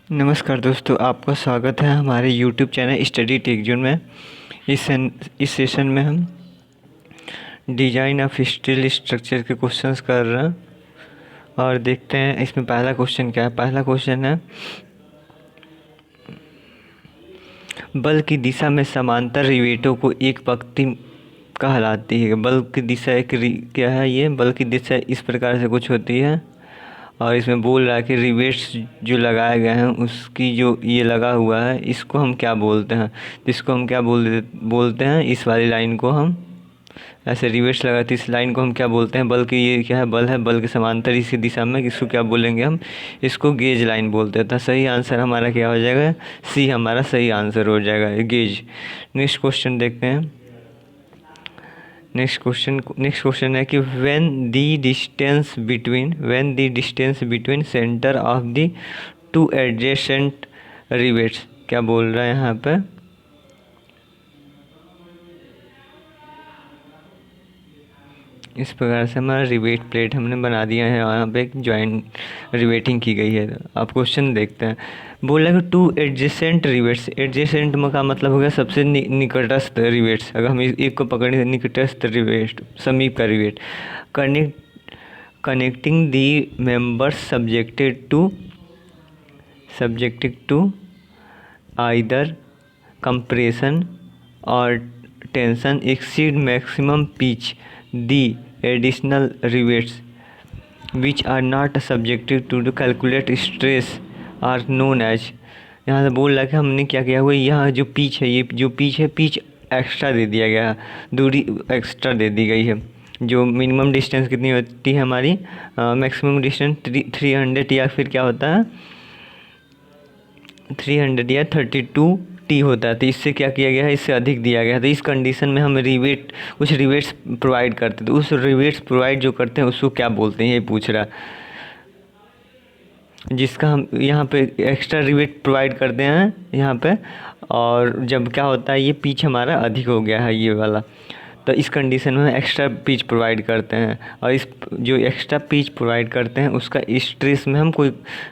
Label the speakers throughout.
Speaker 1: नमस्कार दोस्तों, आपका स्वागत है हमारे YouTube channel study take zone में। इस सेशन में हम डिज़ाइन ऑफ स्टील स्ट्रक्चर के क्वेश्चंस कर रहे हैं और देखते हैं इसमें पहला क्वेश्चन क्या है। पहला क्वेश्चन है, बल की दिशा में समांतर रिवेटों को एक पंक्ति कहलाती है। बल की दिशा क्या है? ये बल की दिशा इस प्रकार से कुछ होती है और इसमें बोल रहा है कि रिवेट्स जो लगाए गए हैं उसकी जो ये लगा हुआ है इसको हम क्या बोलते हैं। इसको हम क्या बोलते हैं, इस वाली लाइन को हम ऐसे रिवेट्स लगाते इस लाइन को हम क्या बोलते हैं? बल की ये क्या है? बल है, बल के समांतर इसी दिशा में इसको क्या बोलेंगे हम? इसको गेज लाइन बोलते हैं। तो सही आंसर हमारा क्या हो जाएगा? सी हमारा सही आंसर हो जाएगा, गेज। नेक्स्ट क्वेश्चन देखते हैं। नेक्स्ट क्वेश्चन है कि when the distance between centre of the two adjacent rivets, क्या बोल रहा है यहाँ पे? इस प्रकार से हमारा रिवेट प्लेट हमने बना दिया है और यहाँ पे एक जॉइंट रिवेटिंग की गई है। अब क्वेश्चन देखते हैं। बोला कि टू एडजेसेंट रिवेट्स, एडजेसेंट का मतलब हो गया सबसे निकटस्थ रिवेट्स। अगर हम एक को पकड़े, निकटस्थ रिवेट, समीप का rivet. Connecting the members subjected to either compression और tension exceed maximum pitch, the additional rivets which are not subjected to calculate stress are known as. यहाँ से बोल रहा है कि हमने क्या किया हुआ, यह जो पिच है, ये जो पिच है, पिच एक्स्ट्रा दे दिया गया है, दूरी एक्स्ट्रा दे दी गई है। जो मिनिमम डिस्टेंस कितनी होती है हमारी, मैक्सिमम डिस्टेंस 300 या फिर क्या होता है 300 या 32T होता है। तो इससे क्या किया गया है, इससे अधिक दिया गया है। तो इस कंडीशन में हम कुछ रिवेट्स प्रोवाइड करते हैं। तो उस रिवेट्स प्रोवाइड जो करते हैं उसको क्या बोलते हैं, ये पूछ रहा है। जिसका हम यहाँ पे एक्स्ट्रा रिवेट प्रोवाइड करते हैं यहाँ पे, और जब क्या होता है ये पिच हमारा अधिक हो गया है ये वाला, तो इस कंडीशन में एक्स्ट्रा पिच प्रोवाइड करते हैं। और इस जो एक्स्ट्रा पिच प्रोवाइड करते हैं उसका स्ट्रेस में हम कोई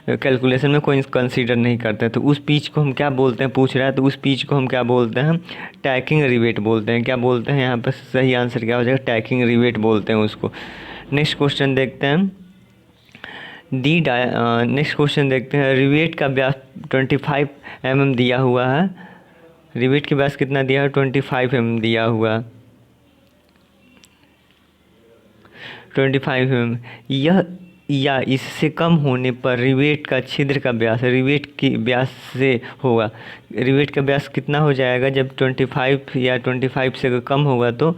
Speaker 1: कैलकुलेशन में कोई कंसीडर नहीं करते हैं। तो उस पिच को हम क्या बोलते हैं, पूछ रहा है। तो उस पिच को हम क्या बोलते हैं? टैकिंग रिवेट बोलते हैं। क्या बोलते हैं यहाँ पर? सही आंसर क्या हो जाएगा? टैकिंग रिवेट बोलते हैं उसको। नेक्स्ट क्वेश्चन देखते हैं। नेक्स्ट क्वेश्चन देखते हैं। रिवेट का व्यास 25 mm दिया हुआ है। रिवेट के व्यास कितना दिया है? 25 mm दिया हुआ, 25 mm। यह या इससे कम होने पर रिवेट का छिद्र का व्यास रिवेट के व्यास से होगा। रिवेट का व्यास कितना हो जाएगा? जब 25 या 25 से कम होगा तो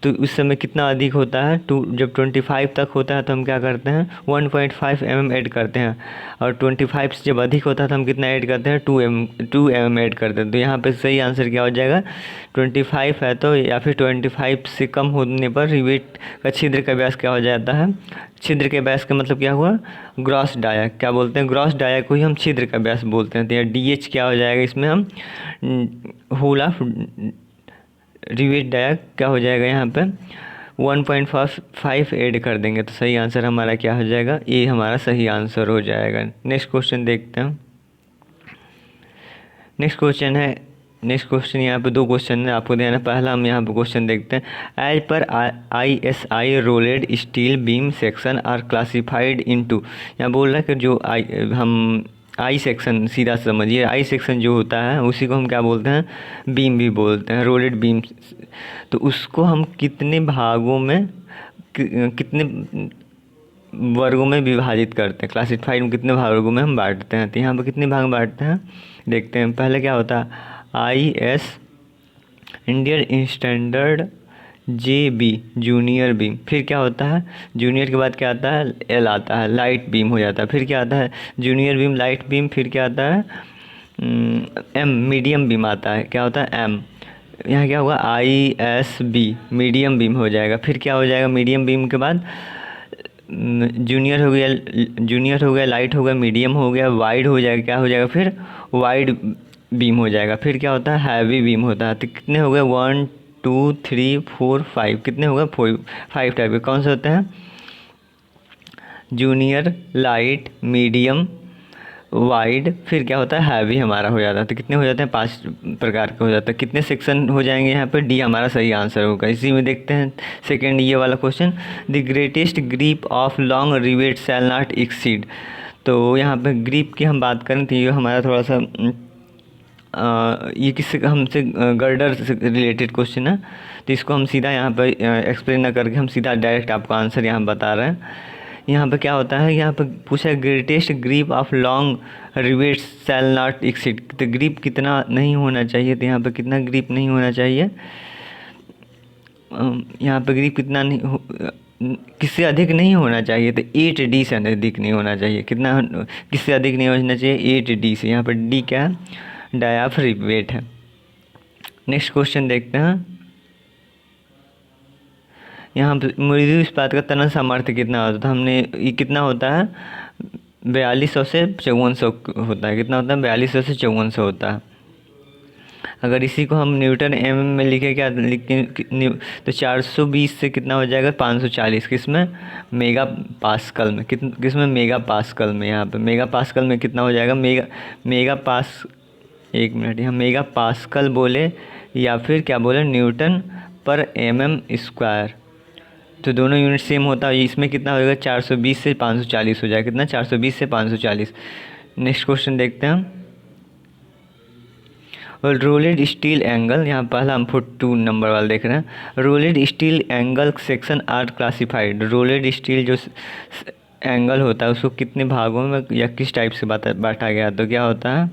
Speaker 1: उस समय कितना अधिक होता है? जब 25 तक होता है तो हम क्या करते हैं? 1.5 mm ऐड करते हैं। और 25 से जब अधिक होता है तो हम कितना ऐड करते हैं? 2 mm ऐड करते हैं। तो यहाँ पे सही आंसर क्या हो जाएगा? 25 है तो, या फिर 25 से कम होने पर रिवेट का छिद्र का व्यास क्या हो जाता है? छिद्र के व्यास का मतलब क्या हुआ? Gross dia. क्या बोलते हैं? ग्रॉस डाया को ही हम छिद्र का व्यास बोलते हैं। तो यहाँ DH क्या हो जाएगा? इसमें हम होल ऑफ रिवेट डाया क्या हो जाएगा? यहाँ पे 1.5 ऐड कर देंगे तो सही आंसर हमारा क्या हो जाएगा? ये हमारा सही आंसर हो जाएगा। नेक्स्ट क्वेश्चन देखते हैं। नेक्स्ट क्वेश्चन यहाँ पे दो क्वेश्चन है, आपको देना। पहला हम यहाँ पे क्वेश्चन देखते हैं। एज पर ISI rolled steel beam section are classified into. यहाँ बोल रहा है कि जो आई सेक्शन, सीधा समझिए, आई सेक्शन जो होता है उसी को हम क्या बोलते हैं? बीम भी बोलते हैं, रोलेड बीम। तो उसको हम कितने भागों में, कितने वर्गों में विभाजित करते हैं? क्लासिफाइड में कितने भागों में हम बांटते हैं? तो यहाँ पर कितने भाग में बांटते हैं देखते हैं। पहले क्या होता है? IS Indian standard, JB junior beam. फिर क्या होता है? जूनियर के बाद क्या आता है? L आता है, लाइट बीम हो जाता है। फिर क्या आता है? Junior beam, light beam. फिर क्या आता है? M मीडियम बीम आता है। क्या होता है? M। यहाँ क्या होगा? ISB मीडियम बीम हो जाएगा। फिर क्या हो जाएगा? मीडियम बीम के बाद जूनियर हो गया, लाइट हो गया, मीडियम हो गया, वाइड हो जाएगा। क्या हो जाएगा? फिर वाइड बीम हो जाएगा। फिर क्या होता है? हैवी बीम होता है। तो कितने हो गए? 1 2 3 4 5। कितने हो गए? 5 टाइप के। कौन से होते हैं? जूनियर, लाइट, मीडियम, वाइड, फिर क्या होता है हैवी हमारा हो जाता है। तो कितने हो जाते हैं, 5 प्रकार के हो जाता है। कितने सेक्शन हो जाएंगे यहाँ पे, डी हमारा सही आंसर होगा। इसी में देखते हैं सेकेंड ये वाला question, the greatest grip of long rivet shall not exceed. तो यहाँ पे ग्रीप की हम बात करें तो ये हमारा थोड़ा सा ये किससे, हमसे गर्डर से रिलेटेड क्वेश्चन है। तो इसको हम सीधा यहाँ पर एक्सप्लेन ना करके हम सीधा डायरेक्ट आपको आंसर यहाँ बता रहे हैं। यहाँ पे क्या होता है, यहाँ पे पूछा greatest grip of long rivets shall not exceed. तो ग्रीप कितना नहीं होना चाहिए, तो यहाँ पे कितना ग्रीप नहीं होना चाहिए, यहाँ पे ग्रीप कितना नहीं किससे अधिक नहीं होना चाहिए, तो 8D से अधिक नहीं होना चाहिए। कितना किससे अधिक नहीं होना चाहिए, 8D से। यहाँ पर डी क्या है, डायाफ्रिवेट है। नेक्स्ट क्वेश्चन देखते हैं। यहाँ पर मृदु इस्पात का तनन सामर्थ्य कितना होता है, तो हमने ये कितना होता है, 4200 से 5400 होता है। कितना होता है, 4200 से 5400 होता है। अगर इसी को हम न्यूटन एम में लिखे, क्या लिखें, तो 420 से कितना हो जाएगा, 540। किस में, मेगा पास्कल में। किस में, मेगा पास्कल में। यहाँ पे मेगा पास्कल में कितना हो जाएगा, मेगा पास, एक मिनट, यहाँ मेगा पास्कल बोले या फिर क्या बोले, न्यूटन पर mm स्क्वायर। तो दोनों यूनिट सेम होता है। इसमें कितना होगा, 420 से 540 हो जाएगा। कितना, 420 से 540। नेक्स्ट क्वेश्चन देखते हैं। और रोलेड स्टील एंगल, यहाँ पहला हम 2 नंबर वाला देख रहे हैं। Rolled steel angle section are classified. Rolled steel जो एंगल होता है उसको कितने भागों में या किस टाइप से बांटा गया, तो क्या होता है,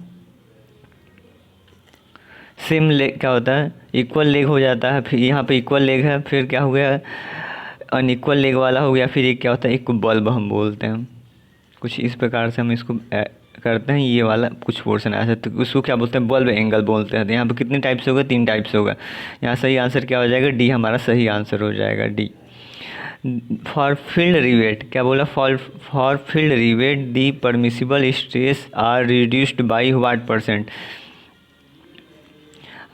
Speaker 1: सेम लेग क्या होता है, इक्वल लेग हो जाता है। फिर यहाँ पे इक्वल लेग है, फिर क्या हो गया, अनइक्वल लेग वाला हो गया। फिर एक क्या होता है, एक बल्ब हम बोलते हैं। कुछ इस प्रकार से हम इसको करते हैं। ये वाला कुछ पोर्शन ऐसा, तो उसको क्या बोलते हैं, बल्ब एंगल बोलते हैं। तो यहाँ पे कितने टाइप से होगा, 3 टाइप से होगा। यहाँ सही आंसर क्या हो जाएगा, डी हमारा सही आंसर हो जाएगा, डी। फॉर फील्ड रिवेट, क्या बोला, for field rivet the permissible stress are reduced by what %।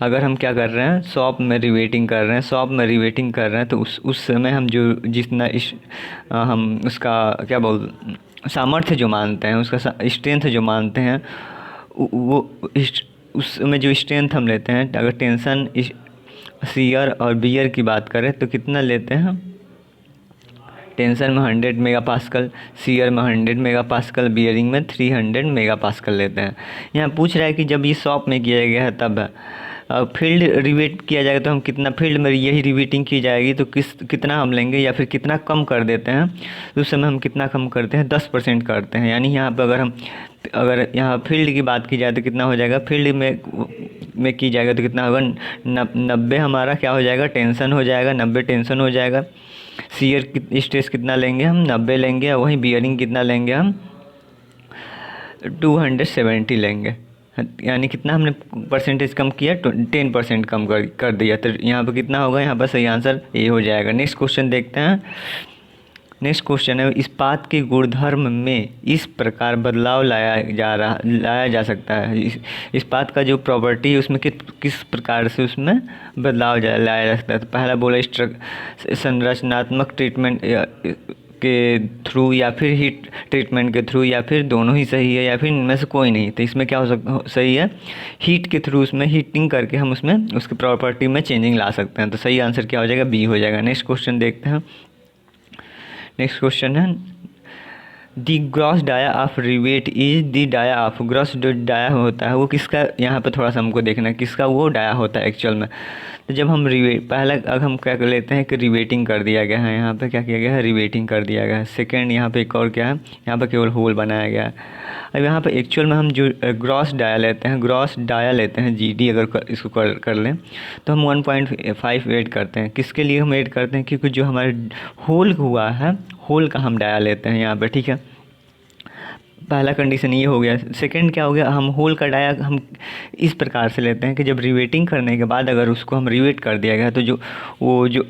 Speaker 1: अगर हम क्या कर रहे हैं, शॉप में रिवेटिंग कर रहे हैं, तो उस समय हम जो जितना हम उसका क्या सामर्थ्य जो मानते हैं, उसका स्ट्रेंथ जो मानते हैं, वो उसमें जो स्ट्रेंथ हम लेते हैं, अगर टेंशन, शियर और बियर की बात करें तो कितना लेते हैं, टेंशन में 100 मेगापास्कल, शियर में 100 मेगापास्कल, बियरिंग में 300 मेगापास्कल लेते हैं। यहाँ पूछ रहा है कि जब ये शॉप में किया गया है तब फील्ड रिवेट किया जाएगा, तो हम कितना फील्ड में यही रिवेटिंग की जाएगी तो कितना हम लेंगे, या फिर कितना कम कर देते हैं, तो उस समय हम कितना कम करते हैं, 10% करते हैं। यानी यहाँ पर अगर यहाँ फील्ड की बात की जाए तो कितना हो जाएगा, फील्ड में की जाएगा तो कितना होगा, 90 हमारा क्या हो जाएगा, टेंशन हो जाएगा, 90 टेंशन हो जाएगा। शियर स्ट्रेस कितना लेंगे हम, 90 लेंगे, और वहीं बियरिंग कितना लेंगे हम, 270 लेंगे। यानी कितना हमने परसेंटेज कम किया, 10% कम कर दिया। तो यहाँ पर कितना होगा, यहाँ पर सही आंसर ए हो जाएगा। नेक्स्ट क्वेश्चन देखते हैं। नेक्स्ट क्वेश्चन है, इस्पात के गुणधर्म में इस प्रकार बदलाव लाया जा सकता है। इस्पात का जो प्रॉपर्टी है उसमें किस प्रकार से उसमें बदलाव लाया जा सकता है। तो पहला बोला संरचनात्मक ट्रीटमेंट के थ्रू, या फिर हीट ट्रीटमेंट के थ्रू, या फिर दोनों ही सही है, या फिर इनमें से कोई नहीं। तो इसमें क्या सही है, हीट के थ्रू, उसमें हीटिंग करके हम उसमें उसकी प्रॉपर्टी में चेंजिंग ला सकते हैं। तो सही आंसर क्या हो जाएगा, बी हो जाएगा। नेक्स्ट क्वेश्चन देखते हैं। नेक्स्ट क्वेश्चन है, the gross dia of rivet is the dia of. Gross जो डाया होता है वो किसका, यहाँ पे थोड़ा सा हमको देखना है किसका वो डाया होता है एक्चुअल में। तो जब हम पहला अगर हम क्या कर लेते हैं कि रिवेटिंग कर दिया गया है, यहाँ पे क्या किया गया है, रिवेटिंग कर दिया गया है। सेकेंड यहाँ पे एक और क्या है, यहाँ पे केवल होल बनाया गया है। अब यहाँ पे एक्चुअल में हम जो ग्रॉस डाया लेते हैं, GD अगर इसको कर लें तो हम 1.5 ऐड करते हैं। किसके लिए हम ऐड करते हैं, क्योंकि जो हमारे होल हुआ है, होल का हम डाया लेते हैं यहाँ पे, ठीक है। पहला कंडीशन ये हो गया। सेकंड क्या हो गया, हम होल का डाया हम इस प्रकार से लेते हैं कि जब रिवेटिंग करने के बाद अगर उसको हम रिवेट कर दिया गया तो जो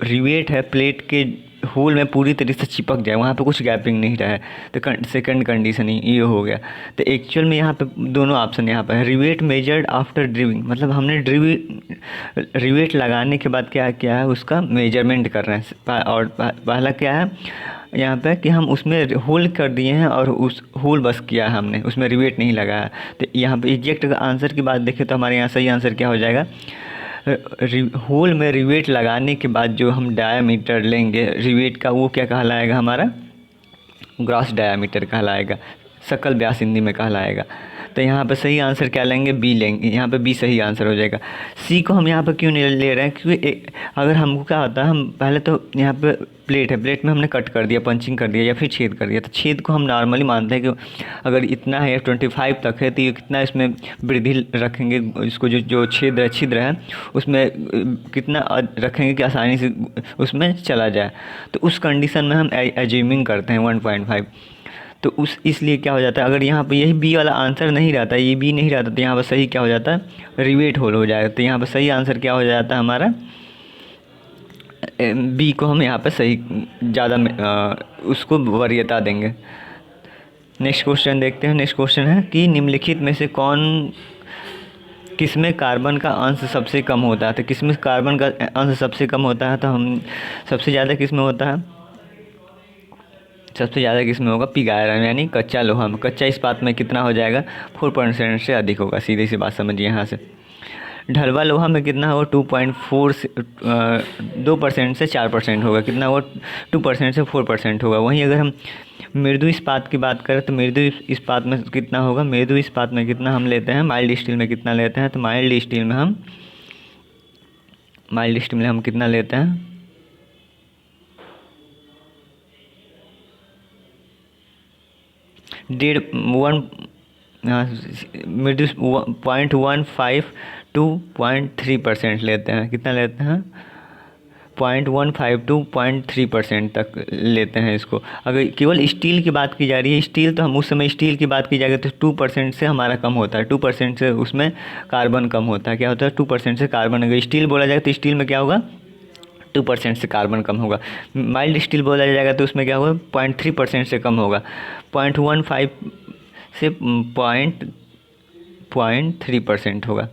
Speaker 1: रिवेट है प्लेट के होल में पूरी तरीके से चिपक जाए, वहाँ पे कुछ गैपिंग नहीं रहे। तो सेकंड कंडीशन ये हो गया। तो एक्चुअल में यहाँ पे दोनों ऑप्शन यहाँ पे है। रिवेट मेजर्ड आफ्टर ड्रिविंग, मतलब हमने रिवेट लगाने के बाद क्या किया है, उसका मेजरमेंट कर रहे हैं। और पहला क्या है, यहाँ पे कि हम उसमें होल कर दिए हैं और उस होल बस किया है हमने, उसमें रिवेट नहीं लगाया। तो यहाँ पे इजेक्ट का आंसर की बात देखें तो हमारे यहाँ सही आंसर क्या हो जाएगा, होल में रिवेट लगाने के बाद जो हम डायामीटर लेंगे रिवेट का, वो क्या कहलाएगा हमारा, ग्रॉस डायामीटर कहलाएगा, सकल व्यास हिंदी में कहलाएगा। तो यहाँ पे सही आंसर क्या लेंगे, बी लेंगे, यहाँ पे बी सही आंसर हो जाएगा। सी को हम यहाँ पे क्यों नहीं ले रहे हैं, क्योंकि अगर हमको क्या होता है, हम पहले तो यहाँ पे प्लेट है, प्लेट में हमने कट कर दिया, पंचिंग कर दिया या फिर छेद कर दिया। तो छेद को हम नॉर्मली मानते हैं कि अगर इतना है 25 तक है तो ये कितना इसमें वृद्धि रखेंगे, इसको जो छेद छिद्र है उसमें कितना रखेंगे कि आसानी से उसमें चला जाए। तो उस कंडीशन में हम एज्यूमिंग करते हैं 1.5। तो उस इसलिए क्या हो जाता है, अगर यहाँ पे यही बी वाला आंसर नहीं रहता, ये बी नहीं रहता, तो यहाँ पर सही क्या हो जाता है, रिवेट होल हो जाएगा। तो यहाँ पर सही आंसर क्या हो जाता है हमारा, बी को हम यहाँ पे सही ज़्यादा उसको वरीयता देंगे। नेक्स्ट क्वेश्चन देखते हैं। नेक्स्ट क्वेश्चन है कि निम्नलिखित में से किसमें कार्बन का अंश सबसे कम होता है। तो किसमें कार्बन का अंश सबसे कम होता है, तो हम सबसे ज़्यादा किसमें होता है, सबसे ज़्यादा किसमें होगा, पिग आयरन यानी कच्चा लोहा में। कच्चा इस्पात में कितना हो जाएगा, 4% से अधिक होगा। सीधी सी बात समझिए यहाँ से। ढलवा लोहा में कितना होगा, 2.4 से 2% से 4% होगा। कितना होगा, 2% से 4% होगा। वहीं अगर हम मृदु इस्पात की बात करें तो मृदु इस्पात में कितना होगा, मृदु इस्पात में कितना हम लेते हैं, माइल्ड स्टील में कितना लेते हैं, तो माइल्ड स्टील में हम कितना लेते हैं, 0.15 to 0.3% लेते हैं। कितना लेते हैं, 0.15 to 0.3% तक लेते हैं इसको। अगर केवल स्टील की बात की जा रही है, स्टील तो हम उस समय स्टील की बात की जाएगी तो 2% से हमारा कम होता है, 2% से उसमें कार्बन कम होता है। क्या होता है, 2% से कार्बन। अगर स्टील बोला जाएगा तो स्टील में क्या होगा, 2% से कार्बन कम होगा। माइल्ड स्टील बोला जाएगा तो उसमें क्या होगा, 0.3% से कम होगा। 0.15 से 0.3% होगा।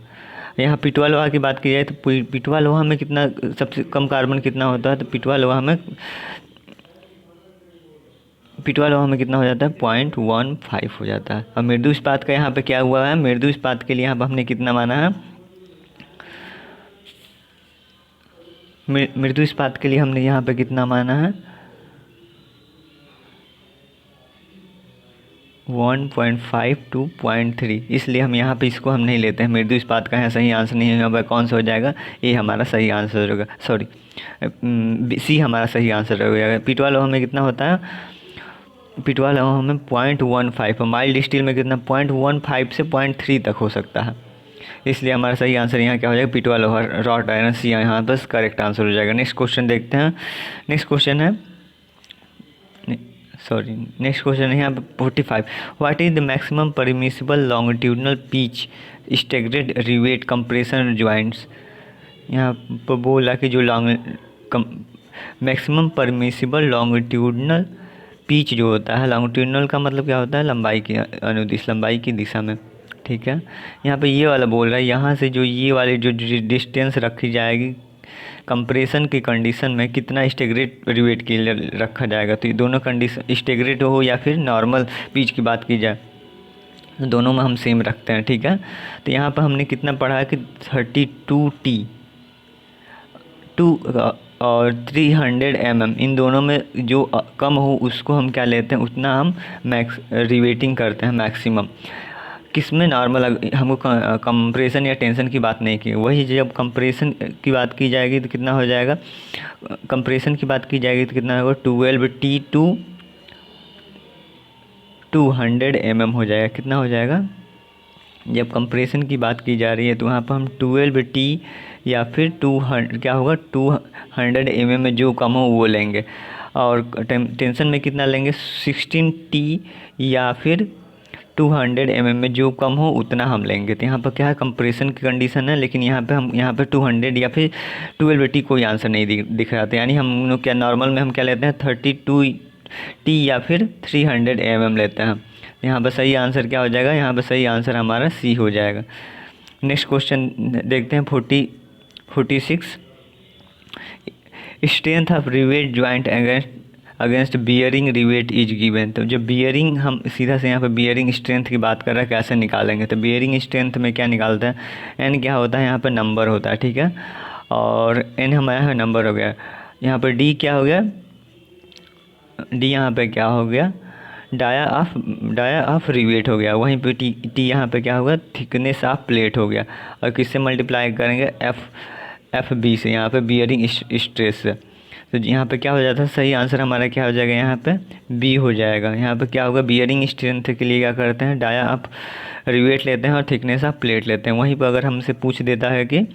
Speaker 1: यहाँ पिटवा लोहा की बात की जाए तो पिटवा लोहा में कितना सबसे कम कार्बन कितना होता है, तो पिटवा लोहा में कितना हो जाता है, 0.15 हो जाता है। और मृदु इस्पात का यहाँ पे क्या हुआ है, मृदु इस्पात के लिए यहाँ पर हमने कितना माना है, मृदु इस्पात के लिए हमने यहाँ पे कितना माना है, 1.5 to 0.3। इसलिए हम यहाँ पे इसको हम नहीं लेते हैं। मृदु इस्पात का है सही आंसर नहीं होगा, कौन सा हो जाएगा, ये हमारा सही आंसर होगा, सॉरी सी हमारा सही आंसर हो जाएगा। पिटवा लोहा में कितना होता है, पिटवा लोहा में 0.15। माइल्ड स्टील में कितना, 0.15 से 0.3 तक हो सकता है। इसलिए हमारा सही आंसर यहाँ क्या हो जाएगा, पिटवा लोहा, रॉट आयरन, सी यहाँ बस करेक्ट आंसर हो जाएगा। नेक्स्ट क्वेश्चन देखते हैं। नेक्स्ट क्वेश्चन है यहाँ पे 45। What is the maximum permissible longitudinal pitch staggered rivet compression joints. यहाँ पर बोला कि जो मैक्सिमम परमिसिबल लॉन्गिट्यूडनल पिच जो होता है, लॉन्गिट्यूडनल का मतलब क्या होता है, लंबाई की अनुदिश, लंबाई की दिशा में, ठीक है। यहाँ पे ये वाला बोल रहा है, यहाँ से जो ये वाली जो डिस्टेंस रखी जाएगी कंप्रेशन की कंडीशन में, कितना स्टैगर्ड रिवेट के लिए रखा जाएगा। तो ये दोनों कंडीशन, स्टैगर्ड हो या फिर नॉर्मल पिच की बात की जाए, दोनों में हम सेम रखते हैं, ठीक है। तो यहाँ पर हमने कितना पढ़ा है कि 32T और 300 mm, इन दोनों में जो कम हो उसको हम क्या लेते हैं, उतना हम रिवेटिंग करते हैं मैक्सिमम। किसमें, नॉर्मल, हमको कंप्रेशन या टेंशन की बात नहीं की। वही जब कंप्रेशन की बात की जाएगी तो कितना हो जाएगा, कंप्रेशन की बात की जाएगी तो कितना होगा, 12T to 200 mm हो जाएगा। कितना हो जाएगा, जब कंप्रेशन की बात की जा रही है तो वहाँ पर हम 12T या फिर 200 क्या होगा, 200 mm में जो कम हो वो लेंगे। और टेंशन में कितना लेंगे, 16T या फिर 200 mm में जो कम हो उतना हम लेंगे। तो यहाँ पर क्या है, कंप्रेशन की कंडीशन है, लेकिन यहाँ पे 200 या फिर 12T कोई आंसर नहीं दिख रहा था। यानी हम लोग क्या नॉर्मल में हम क्या लेते हैं, 32T या फिर 300 mm लेते हैं। यहाँ पर सही आंसर क्या हो जाएगा, यहाँ पर सही आंसर हमारा सी हो जाएगा। नेक्स्ट क्वेश्चन देखते हैं 46। Strength of rivet joint against bearing rivet is given. तो जो बियरिंग, हम सीधा से यहाँ पे बियरिंग स्ट्रेंथ की बात कर रहे हैं, कैसे निकालेंगे। तो बियरिंग स्ट्रेंथ में क्या निकालते हैं, एन क्या होता है यहाँ पे नंबर होता है, ठीक है, और एन हमारा है नंबर हो गया। यहाँ पर डी क्या हो गया, डी यहाँ पे क्या हो गया, डाया ऑफ रिवेट हो गया। वहीं पे टी यहाँ पे क्या होगा, थिकनेस ऑफ प्लेट हो गया। और किससे मल्टीप्लाई करेंगे, एफ बी से, यहाँ पे बियरिंग स्ट्रेस से। तो यहाँ पे क्या हो जाता है, सही आंसर हमारा क्या हो जाएगा, यहाँ पे बी हो जाएगा। यहाँ पे क्या होगा, बियरिंग स्ट्रेंथ के लिए क्या करते हैं, डाया ऑफ रिवेट लेते हैं और थिकनेस ऑफ प्लेट लेते हैं। वहीं पर अगर हमसे पूछ देता है कि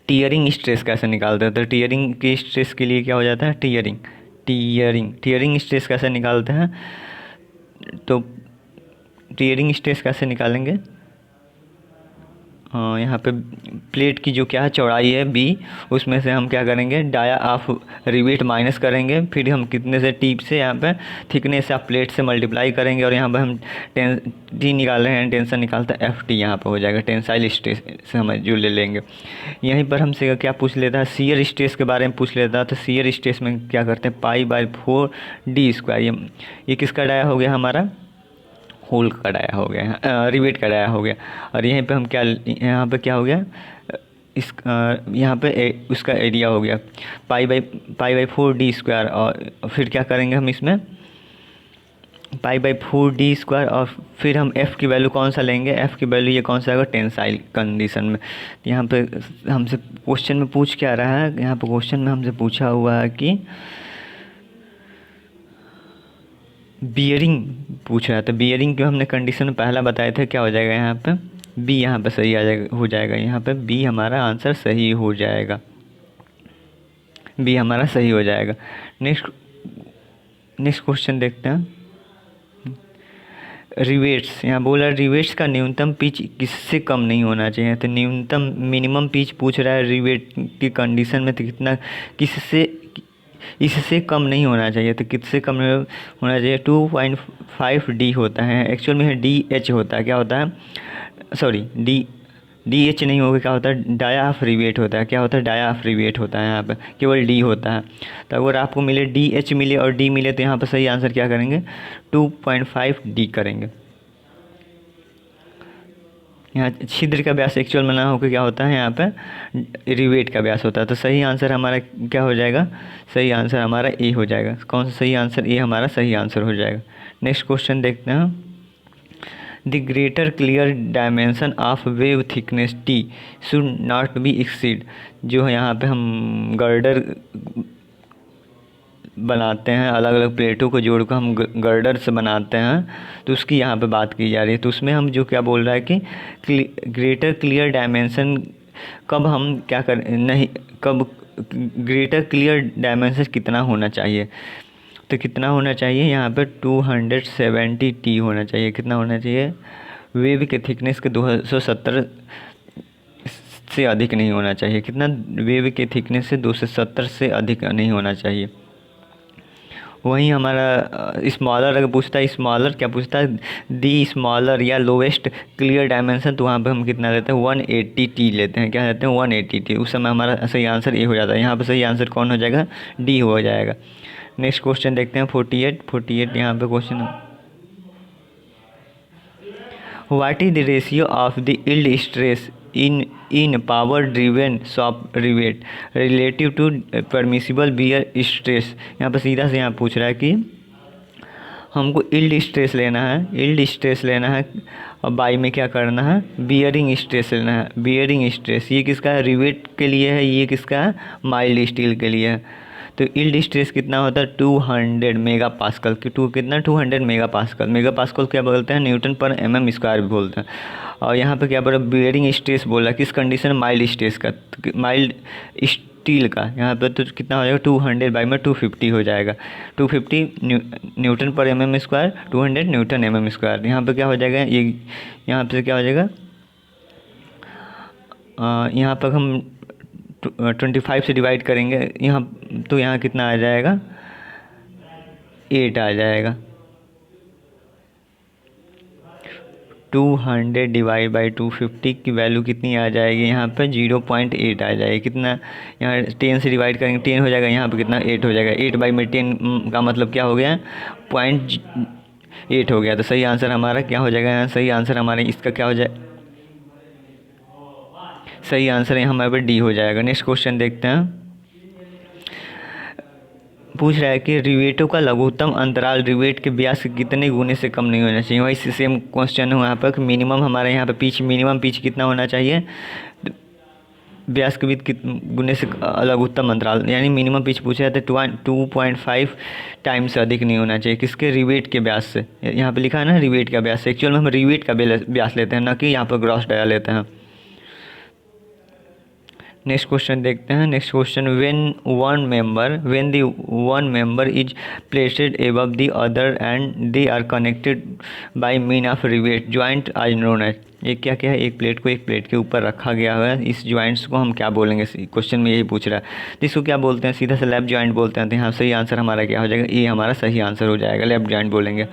Speaker 1: टीयरिंग स्ट्रेस कैसे निकालते हैं, तो टीयरिंग की स्ट्रेस के लिए क्या हो जाता है, टीयरिंग स्ट्रेस कैसे निकालते हैं। तो टीयरिंग स्ट्रेस कैसे निकालेंगे, हाँ, यहाँ पे प्लेट की जो क्या है चौड़ाई है बी, उसमें से हम क्या करेंगे, डाया ऑफ रिवेट माइनस करेंगे, फिर हम कितने से, टीप से, यहाँ पे थिकनेस ऑफ प्लेट से मल्टीप्लाई करेंगे, और यहाँ पे हम टी निकाल रहे हैं, टेंशन निकालते हैं, एफ टी यहाँ पे हो जाएगा, टेंसाइल स्ट्रेस से हम जो ले लेंगे। यहीं पर हमसे क्या पूछ लेता है, शियर स्ट्रेस के बारे में पूछ लेता है। तो शियर स्ट्रेस में क्या करते हैं, π/4 डी स्क्वायर। ये किसका डाया हो गया, हमारा होल का डाया हो गया, रिवेट का डाया हो गया। और यहीं पे हम क्या, यहाँ पे क्या हो गया, इस यहाँ पे उसका एरिया हो गया π/4 डी स्क्वायर। और फिर क्या करेंगे हम इसमें, π/4 डी स्क्वायर, और फिर हम एफ़ की वैल्यू कौन सा लेंगे, एफ़ की वैल्यू ये कौन सा आएगा, टेंसाइल कंडीशन में। यहाँ पे हमसे क्वेश्चन में पूछ क्या रहा है, यहाँ पे क्वेश्चन में हमसे पूछा हुआ है कि बियरिंग पूछ रहा है। तो बियरिंग के हमने कंडीशन पहला बताए थे, क्या हो जाएगा यहाँ पे, बी यहाँ पे सही आ जाएगा, हो जाएगा, यहाँ पे बी हमारा आंसर सही हो जाएगा, बी हमारा सही हो जाएगा। नेक्स्ट क्वेश्चन देखते हैं, रिवेट्स, यहाँ बोला रिवेट्स का न्यूनतम पिच किससे कम नहीं होना चाहिए। तो न्यूनतम मिनिमम पिच पूछ रहा है रिवेट की कंडीशन में, तो कितना, किससे, इससे कम नहीं होना चाहिए। तो किससे कम होना चाहिए, 2.5 डी होता है, एक्चुअल में है डी एच होता है, क्या होता है, सॉरी डी एच नहीं होगा, क्या होता है, डाया ऑफ रिवेट होता है, क्या होता है, डाया ऑफ रिवेट होता है, यहाँ पे केवल डी होता है। तो अगर आपको मिले डी एच मिले और डी मिले, तो यहाँ पर सही आंसर क्या करेंगे, 2.5 डी करेंगे। यहाँ छिद्र का व्यास एक्चुअल में ना होकर क्या होता है, यहाँ पे रिवेट का व्यास होता है। तो सही आंसर हमारा क्या हो जाएगा, सही आंसर हमारा ए हो जाएगा। कौन सा सही आंसर, ए हमारा सही आंसर हो जाएगा। नेक्स्ट क्वेश्चन देखते हैं, the greater clear dimension of wave thickness T should not be exceed. जो है यहाँ पे हम गर्डर बनाते हैं, अलग अलग प्लेटों को जोड़कर हम गर्डर से बनाते हैं, तो उसकी यहाँ पे बात की जा रही है। तो उसमें हम जो क्या बोल रहा है कि ग्रेटर क्लियर डायमेंशन कब हम क्या कर, नहीं, कब ग्रेटर क्लियर डायमेंशन कितना होना चाहिए। तो कितना होना चाहिए, यहाँ पे 270 टी होना चाहिए। कितना होना चाहिए, वेव के थिकनेस के 270 से अधिक नहीं होना चाहिए। कितना, वेव के थिकनेस से 270 से अधिक नहीं होना चाहिए। वहीं हमारा स्मॉलर अगर पूछता है, स्मॉलर क्या पूछता है, दी स्मॉलर या लोवेस्ट क्लियर डायमेंशन, तो वहाँ पे हम कितना लेते हैं, 180 टी लेते हैं। क्या लेते हैं, 180 टी। उस समय हमारा सही आंसर ए हो जाता है। यहाँ पे सही आंसर कौन हो जाएगा, डी हो जाएगा। नेक्स्ट क्वेश्चन देखते हैं, 48 यहाँ पे question, what is the ratio of the yield stress in power driven shop rivet relative to permissible bear stress. यहाँ पर सीधा से यहाँ पूछ रहा है कि हमको यील्ड स्ट्रेस लेना है, यील्ड स्ट्रेस लेना है, और बाई में क्या करना है, बियरिंग स्ट्रेस लेना है। बियरिंग स्ट्रेस ये किसका है, रिवेट के लिए है, ये किसका है, माइल्ड स्टील के लिए है। तो यील्ड स्ट्रेस कितना होता है, 200 मेगा पास्कल की, कितना 200 मेगा पास्कल। मेगा पास्कल क्या बोलते हैं, न्यूटन पर एम स्क्वायर भी बोलते हैं। और यहाँ पे क्या बोला, बियरिंग स्ट्रेस बोला, किस कंडीशन, माइल्ड स्ट्रेस का, माइल्ड स्टील का। यहाँ पे तो कितना हो जाएगा, 200/250 हो जाएगा, 250 न्यूटन पर m square, 200 newton m square. यहाँ पे क्या हो जाएगा, ये यहाँ पे क्या हो जाएगा, यहाँ पर हम 25 से डिवाइड करेंगे यहाँ, तो यहाँ कितना आ जाएगा, 8 आ जाएगा। 200 डिवाइड बाई 250 की वैल्यू कितनी आ जाएगी, यहाँ पे 0.8 आ जाएगी। कितना, यहाँ 10 से डिवाइड करेंगे 10 हो जाएगा, यहाँ पे कितना 8 हो जाएगा। 8 बाई में 10 का मतलब क्या हो गया, 0.8 हो गया। तो सही आंसर हमारा क्या हो जाएगा, यहाँ सही आंसर हमारे इसका क्या हो जाए, सही आंसर यहाँ हमारे पे डी हो जाएगा। नेक्स्ट क्वेश्चन देखते हैं। पूछ रहा है कि रिवेटों का लघुत्तम अंतराल रिवेट के व्यास के कितने गुने से कम नहीं होना चाहिए। वही सेम क्वेश्चन है यहाँ पर कि मिनिमम हमारे यहाँ पे पिच, मिनिमम पिच कितना होना चाहिए, व्यास के बीच गुने से लघुत्तम अंतराल, यानी मिनिमम पिच पूछा है तो 2.5 टाइम्स से अधिक नहीं होना चाहिए। किसके, रिवेट के व्यास से। यहाँ पे लिखा है ना रिवेट का व्यास, एक्चुअल में हम रिवेट का व्यास लेते हैं, ना कि यहाँ पर ग्रॉस डाया लेते हैं। नेक्स्ट क्वेश्चन देखते हैं। Next question, when the one member is placed above the other and they are connected by mean of rivet joint as known as. ये क्या क्या है, एक प्लेट को एक प्लेट के ऊपर रखा गया है, इस ज्वाइंट्स को हम क्या बोलेंगे, क्वेश्चन में यही पूछ रहा है। तो इसको क्या बोलते हैं, सीधा से लेफ्ट ज्वाइंट बोलते हैं। तो यहाँ सही आंसर हमारा क्या हो जाएगा, ये हमारा सही आंसर हो जाएगा, लेफ्ट ज्वाइंट बोलेंगे।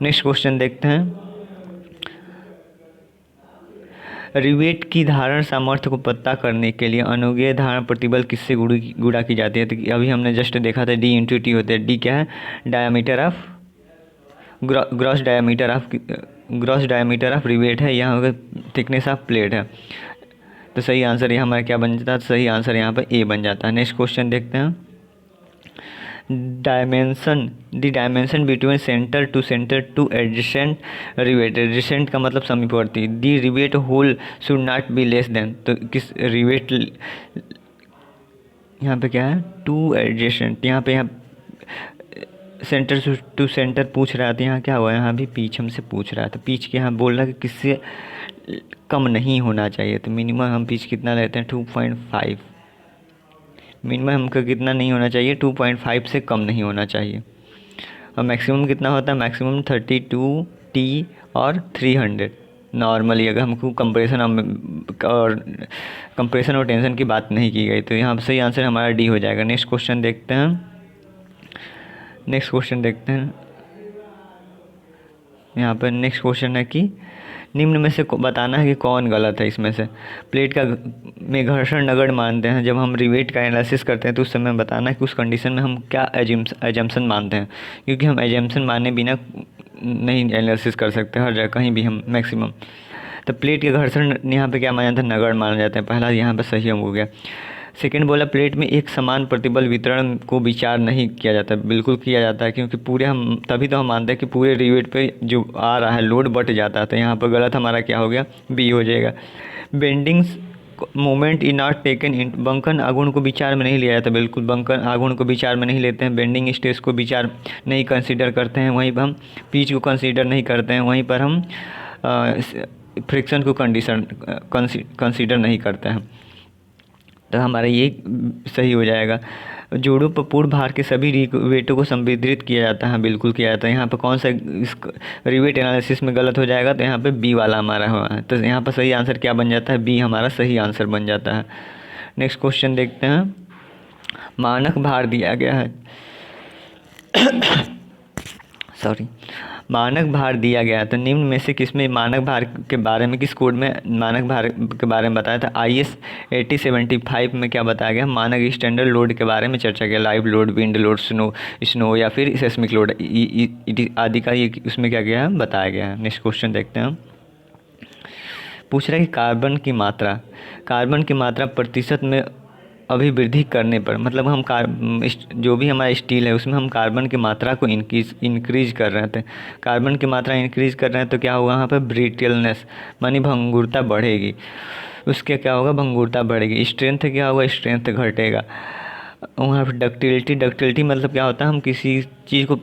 Speaker 1: नेक्स्ट क्वेश्चन देखते हैं। रिवेट की धारण सामर्थ्य को पता करने के लिए अनुगेय धारण प्रतिबल किससे गुणा की जाती है। तो अभी हमने जस्ट देखा था डी इंटू टी होते हैं। डी क्या है, diameter of gross diameter of rivet है, यहाँ थिकनेस ऑफ प्लेट है। तो सही आंसर ये हमारा क्या बन जाता है, सही आंसर यहाँ पर ए बन जाता है। नेक्स्ट क्वेश्चन देखते हैं। The dimension between centre to adjacent rivet. Adjacent का मतलब समीपवर्ती। The rivet hole should not be less than. तो किस रिवेट, यहाँ पे क्या है, टू एडजेसेंट, यहाँ पे यहाँ सेंटर टू सेंटर पूछ रहा था, यहाँ क्या हुआ, यहाँ भी पीच हमसे पूछ रहा था। पीच के यहाँ बोल रहा है कि किससे कम नहीं होना चाहिए। तो मिनिमम हम पीच कितना लेते हैं, 2.5। मिनिमम हमका कितना नहीं होना चाहिए, 2.5 से कम नहीं होना चाहिए। और मैक्सिमम कितना होता है, मैक्सिमम 32 टी और 300 नॉर्मली, अगर हमको कंप्रेशन और टेंशन की बात नहीं की गई। तो यहाँ सही आंसर हमारा डी हो जाएगा। नेक्स्ट क्वेश्चन देखते हैं। यहाँ पर नेक्स्ट क्वेश्चन है कि निम्न में से बताना है कि कौन गलत है इसमें से। प्लेट का में घर्षण नगण्य मानते हैं। जब हम रिवेट का एनालिसिस करते हैं तो उस समय बताना है कि उस कंडीशन में हम क्या एजम्पशन मानते हैं, क्योंकि हम एजम्पशन माने बिना नहीं एनालिसिस कर सकते हर जगह कहीं भी हम मैक्सिमम। तो प्लेट के घर्षण यहाँ पे क्या माना जाता है, नगण्य माना जाता है। पहला यहाँ पर सही हो गया। सेकेंड बोला, प्लेट में एक समान प्रतिबल वितरण को विचार नहीं किया जाता। बिल्कुल किया जाता है, क्योंकि पूरे हम तभी तो हम मानते हैं कि पूरे रिवेट पे जो आ रहा है लोड बट जाता है। तो यहाँ पर गलत हमारा क्या हो गया, बी हो जाएगा। Bendings moment is not taken in. बंकन आघूर्ण को विचार में नहीं लिया जाता। बिल्कुल बंकन आघूर्ण को विचार में नहीं लेते हैं। बेंडिंग स्ट्रेस को विचार नहीं कंसीडर करते हैं। वहीं पर हम पिच को कंसीडर नहीं करते हैं। वहीं पर हम फ्रिक्शन को कंसीडर नहीं करते हैं। तो हमारा ये सही हो जाएगा। जोड़ों पर पूर्ण भार के सभी रिवेटों को संवितरित किया जाता है। बिल्कुल किया जाता है। यहाँ पर कौन सा इस रिवेट एनालिसिस में गलत हो जाएगा, तो यहाँ पे बी वाला हमारा हुआ है। तो यहाँ पर सही आंसर क्या बन जाता है, बी हमारा सही आंसर बन जाता है। नेक्स्ट क्वेश्चन देखते हैं। मानक भार दिया गया है मानक भार दिया गया है। तो निम्न में से किसमें मानक भार के बारे में, किस कोड में मानक भार के बारे में बताया था। IS 8075 में क्या बताया गया, मानक स्टैंडर्ड लोड के बारे में चर्चा किया। Live load, wind load, snow या फिर सेस्मिक लोड आदि का ये उसमें क्या गया है, बताया गया है। नेक्स्ट क्वेश्चन देखते हैं। पूछ रहा है कि कार्बन की मात्रा प्रतिशत में अभिवृद्धि करने पर, मतलब हम जो भी हमारा स्टील है उसमें हम कार्बन की मात्रा को इंक्रीज कर रहे थे। कार्बन की मात्रा इंक्रीज कर रहे हैं तो क्या होगा, वहाँ पर ब्रिटलनेस मानी भंगुरता बढ़ेगी। उसके क्या होगा, भंगुरता बढ़ेगी। स्ट्रेंथ क्या होगा, स्ट्रेंथ घटेगा। वहाँ पर डक्टिलिटी मतलब क्या होता है, हम किसी चीज़ को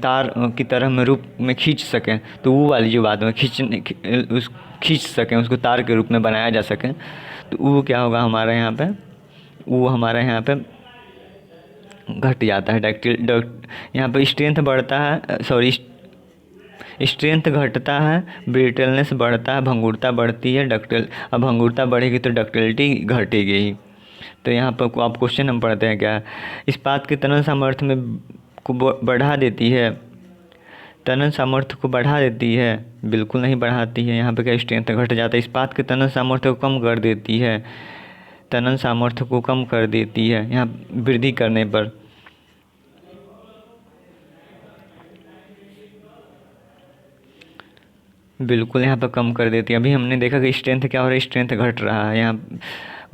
Speaker 1: तार की तरह में रूप में खींच सकें। तो वो वाली जो बात है खींच सकें, उसको तार के रूप में बनाया जा सके। तो वो क्या होगा हमारे यहाँ पे, वो हमारे यहाँ पे घट जाता है। यहाँ पे स्ट्रेंथ बढ़ता है, स्ट्रेंथ घटता है, ब्रिटलनेस बढ़ता है, भंगुरता बढ़ती है। अब भंगुरता बढ़ेगी तो डक्टिलिटी घटेगी ही। तो यहाँ पर आप क्वेश्चन हम पढ़ते हैं क्या, इस्पात की तनन सामर्थ्य में को बढ़ा देती है। तनन सामर्थ्य को बढ़ा देती है? बिल्कुल नहीं बढ़ाती है। यहाँ पे क्या स्ट्रेंथ घट जाता है। इस्पात के तनन सामर्थ्य को कम कर देती है? तनन सामर्थ्य को कम कर देती है यहाँ वृद्धि करने पर। बिल्कुल यहाँ पर कम कर देती है। अभी हमने देखा कि स्ट्रेंथ क्या हो रहा है, स्ट्रेंथ घट रहा है यहाँ।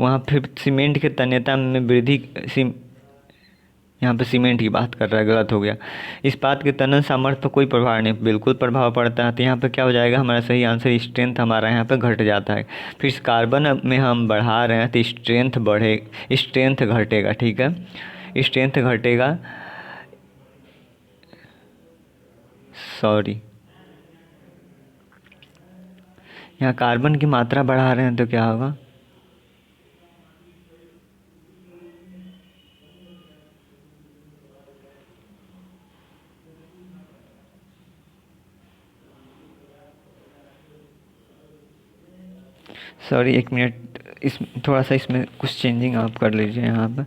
Speaker 1: वहाँ फिर सीमेंट के तन्यता में वृद्धि, यहाँ पे सीमेंट की बात कर रहा है, गलत हो गया। इस्पात के तनन सामर्थ्य पर कोई प्रभाव नहीं, बिल्कुल प्रभाव पड़ता है। तो यहाँ पे क्या हो जाएगा, हमारा सही आंसर स्ट्रेंथ हमारा यहाँ पे घट जाता है। फिर कार्बन में हम बढ़ा रहे हैं तो स्ट्रेंथ बढ़े, स्ट्रेंथ घटेगा। ठीक है, स्ट्रेंथ घटेगा, सॉरी यहाँ कार्बन की मात्रा बढ़ा रहे हैं तो क्या होगा, सॉरी एक मिनट, इस थोड़ा सा इसमें कुछ चेंजिंग आप कर लीजिए यहाँ पर।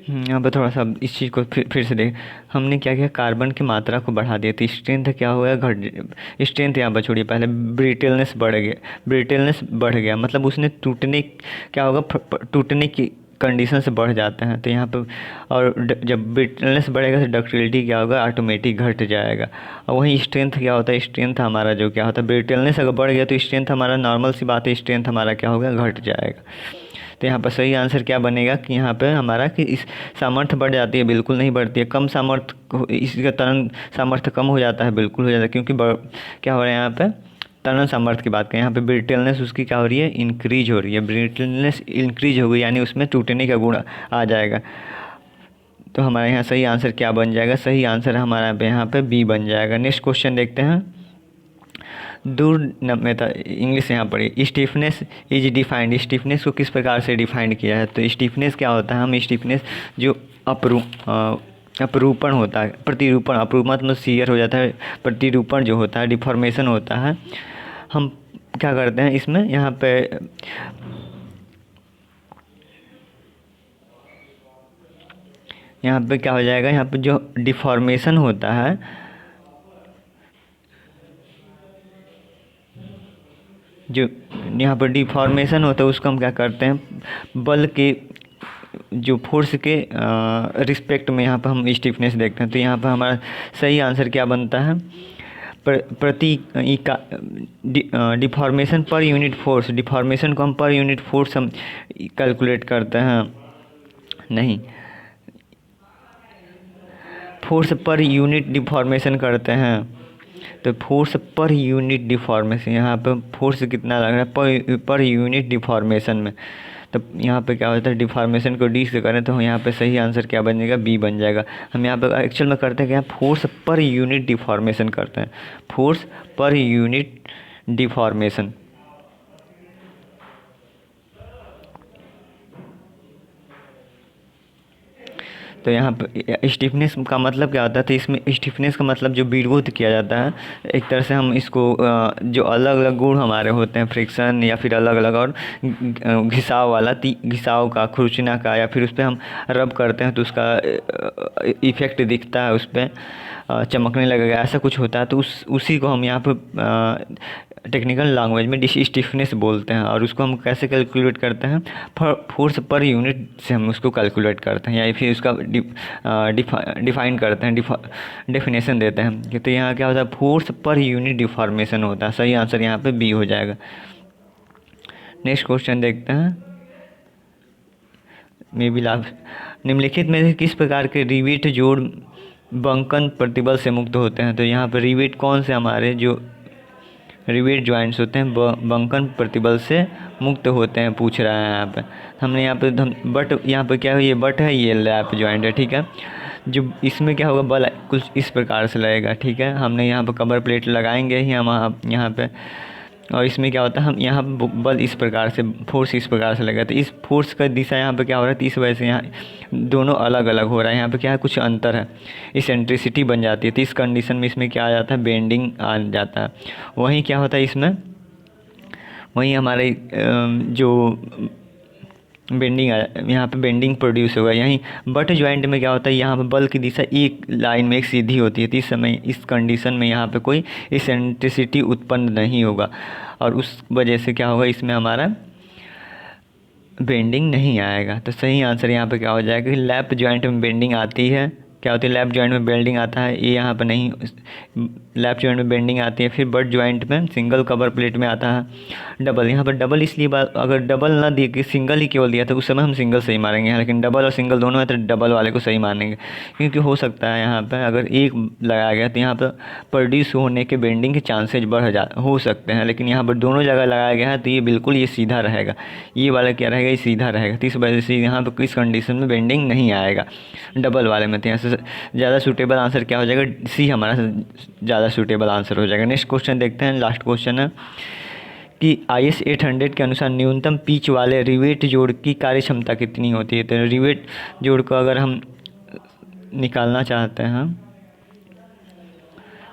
Speaker 1: यहाँ पर थोड़ा सा इस चीज़ को फिर से देख, हमने क्या किया, कार्बन की मात्रा को बढ़ा दिया तो स्ट्रेंथ क्या हुआ, घट, स्ट्रेंथ यहाँ पर छोड़िए, पहले ब्रिटेलनेस बढ़ गया, ब्रिटेलनेस बढ़ गया मतलब उसने टूटने, क्या होगा, टूटने की कंडीशन से बढ़ जाते हैं तो यहाँ पर। और जब ब्रिटलनेस बढ़ेगा तो डक्टिलिटी क्या होगा, ऑटोमेटिक घट जाएगा। और वहीं स्ट्रेंथ क्या होता है, स्ट्रेंथ हमारा जो क्या होता है, ब्रिटलनेस अगर बढ़ गया तो स्ट्रेंथ हमारा, नॉर्मल सी बात है, स्ट्रेंथ हमारा क्या होगा, घट जाएगा। तो यहाँ पर सही आंसर क्या बनेगा कि यहाँ पे हमारा कि इस सामर्थ्य बढ़ जाती है, बिल्कुल नहीं बढ़ती है। कम सामर्थ्य, इसका तनन सामर्थ्य कम हो जाता है, बिल्कुल हो जाता है, क्योंकि क्या हो रहा है यहाँ पे, तनन सामर्थ्य की बात करें, यहाँ पे ब्रिटेलनेस उसकी क्या हो रही है, इंक्रीज हो रही है। ब्रिटेलनेस इंक्रीज हो गई यानी उसमें टूटने का गुण आ जाएगा। तो हमारे यहाँ सही आंसर क्या बन जाएगा, सही आंसर हमारा यहाँ पे बी बन जाएगा। नेक्स्ट क्वेश्चन देखते हैं। दुर्नम्यता, इंग्लिश यहाँ पढ़िए। स्टिफनेस इज डिफाइंड, स्टिफनेस को किस प्रकार से डिफाइंड किया है। तो स्टिफनेस क्या होता है, हम स्टिफनेस जो अपरूपण होता है, प्रतिरूपण, अपरूपण मतलब सीयर हो जाता है, प्रतिरूपण जो होता है, डिफॉर्मेशन होता है, हम क्या करते हैं इसमें, यहाँ पे क्या हो जाएगा, यहाँ पे जो डिफॉर्मेशन होता है, जो यहाँ पर डिफॉर्मेशन होता है उसको हम क्या करते हैं, बल के जो फोर्स के रिस्पेक्ट में यहाँ पर हम स्टिफनेस देखते हैं। तो यहाँ पर हमारा सही आंसर क्या बनता है, प्रति deformation per unit force, deformation को हम पर यूनिट फोर्स हम कैलकुलेट करते हैं, नहीं, फोर्स पर यूनिट डिफॉर्मेशन करते हैं। तो फोर्स पर यूनिट डिफॉर्मेशन, यहाँ पे फोर्स कितना लग रहा है पर यूनिट डिफॉर्मेशन में। तो यहाँ पे क्या होता है, डिफॉर्मेशन को डी से करें तो यहाँ पे सही आंसर क्या बन जाएगा, बी बन जाएगा। हम यहाँ पे एक्चुअल में करते हैं क्या, फोर्स पर यूनिट डिफॉर्मेशन करते हैं, फोर्स पर यूनिट डिफॉर्मेशन। तो यहाँ पर स्टिफनेस का मतलब क्या होता है, तो इसमें स्टिफनेस का मतलब जो विरोध किया जाता है, एक तरह से हम इसको जो अलग अलग गुण हमारे होते हैं, फ्रिक्शन या फिर अलग अलग, और घिसाव वाला, घिसाव का, खुरचना का, या फिर उस पर हम रब करते हैं तो उसका इफेक्ट दिखता है, उस पर चमकने लगेगा, ऐसा कुछ होता है। तो उसी को हम यहाँ पर टेक्निकल लैंग्वेज में स्टिफनेस बोलते हैं। और उसको हम कैसे कैलकुलेट करते हैं, फोर्स पर यूनिट से हम उसको कैलकुलेट करते हैं, या फिर उसका डिफाइन करते हैं, डेफिनेशन देते हैं। तो यहाँ क्या होता है, फोर्स पर यूनिट डिफॉर्मेशन होता है। सही आंसर यहाँ पे बी हो जाएगा। नेक्स्ट क्वेश्चन देखते हैं। मे बी लाभ, निम्नलिखित में से किस प्रकार के रिवेट जोड़ बंकन प्रतिबल से मुक्त होते हैं। तो यहाँ पर रिवेट कौन से हमारे जो रिवेट जॉइंट्स होते हैं बंकन प्रतिबल से मुक्त होते हैं, पूछ रहा है यहाँ पे। हमने यहाँ पे बट, यहाँ पे क्या है, ये बट है, ये लैप जॉइंट है, ठीक है। जो इसमें क्या होगा, बल कुछ इस प्रकार से लगेगा, ठीक है। हमने यहाँ पे कवर प्लेट लगाएंगे ही हम यहाँ पे, और इसमें क्या होता है, हम यहाँ बल इस प्रकार से, फोर्स इस प्रकार से लगा, तो इस फोर्स का दिशा यहाँ पे क्या हो रहा है, तो इस वजह से यहाँ दोनों अलग अलग हो रहा है। यहाँ पे क्या है, कुछ अंतर है, इसेंट्रिसिटी बन जाती है। तो इस कंडीशन में इसमें क्या आ जाता है, बेंडिंग आ जाता है। वहीं क्या होता है, इसमें वहीं हमारे जो बेंडिंग यहाँ पे बेंडिंग प्रोड्यूस होगा। यहीं बट जॉइंट में क्या होता है, यहाँ पे बल की दिशा एक लाइन में एक सीधी होती है, तो इस समय इस कंडीशन में यहाँ पे कोई इसेंट्रिसिटी उत्पन्न नहीं होगा, और उस वजह से क्या होगा, इसमें हमारा बेंडिंग नहीं आएगा। तो सही आंसर यहाँ पे क्या हो जाएगा कि लैप जॉइंट में बेंडिंग आती है। क्या होती है, लैप जॉइंट में बेंडिंग आता है, ये यहाँ पर नहीं, लैप जॉइंट में बेंडिंग आती है। फिर बट जॉइंट में सिंगल कवर प्लेट में आता है डबल। यहाँ पर डबल इसलिए अगर डबल ना दिए कि सिंगल ही केवल दिया तो उस समय हम सिंगल सही मारेंगे, लेकिन डबल और सिंगल दोनों है तो डबल वाले को सही मानेंगे, क्योंकि हो सकता है यहाँ पर अगर एक लगाया गया तो यहाँ पर प्रोड्यूस होने के बेंडिंग के चांसेज हो सकते हैं, लेकिन यहाँ पर दोनों जगह लगाया गया है तो ये बिल्कुल ये सीधा रहेगा, ये वाला क्या रहेगा, ये सीधा रहेगा। तो इस वजह से यहाँ पर किस कंडीशन में बेंडिंग नहीं आएगा डबल वाले में। तो यहाँ से ज़्यादा सूटेबल आंसर क्या हो जाएगा, सी हमारा ज़्यादा सूटेबल आंसर हो जाएगा। नेक्स्ट क्वेश्चन देखते हैं, लास्ट क्वेश्चन है कि IS 800 के अनुसार न्यूनतम पिच वाले रिवेट जोड़ की कार्य क्षमता कितनी होती है। तो रिवेट जोड़ को अगर हम निकालना चाहते हैं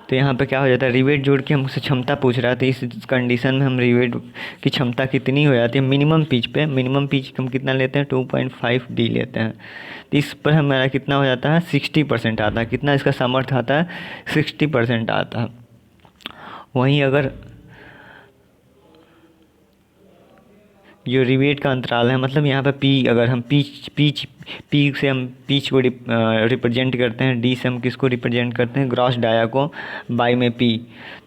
Speaker 1: तो यहाँ पे क्या हो जाता है, रिवेट जोड़ की हमसे क्षमता पूछ रहा है, तो इस कंडीशन में हम रिवेट की क्षमता कितनी हो जाती है मिनिमम पिच पे। मिनिमम पिच हम कितना लेते हैं, 2.5 D लेते हैं। तो इस पर हमारा कितना हो जाता है, 60% आता है। कितना इसका सामर्थ्य आता है, 60% आता है। वहीं अगर जो रिवेट का अंतराल है, मतलब यहाँ पे पी, अगर हम पी से हम पिच को रिप्रेजेंट करते हैं, डी से हम किसको रिप्रेजेंट करते हैं, ग्रॉस डाया को, बाई में पी,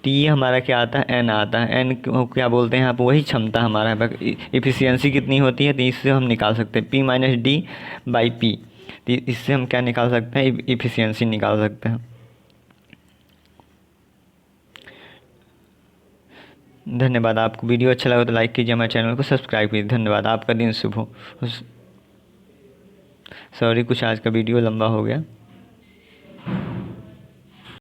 Speaker 1: तो ये हमारा क्या आता है, एन आता है। एन को क्या बोलते हैं, यहाँ पर वही क्षमता हमारा है, इफिशियंसी कितनी होती है, तो इससे हम निकाल सकते हैं P-D/P। तो इससे हम क्या निकाल सकते हैं, इफिशियंसी निकाल सकते हैं। धन्यवाद। आपको वीडियो अच्छा लगा तो लाइक कीजिए, हमारे चैनल को सब्सक्राइब कीजिए। धन्यवाद। आपका दिन शुभ हो। सॉरी कुछ आज का वीडियो लंबा हो गया।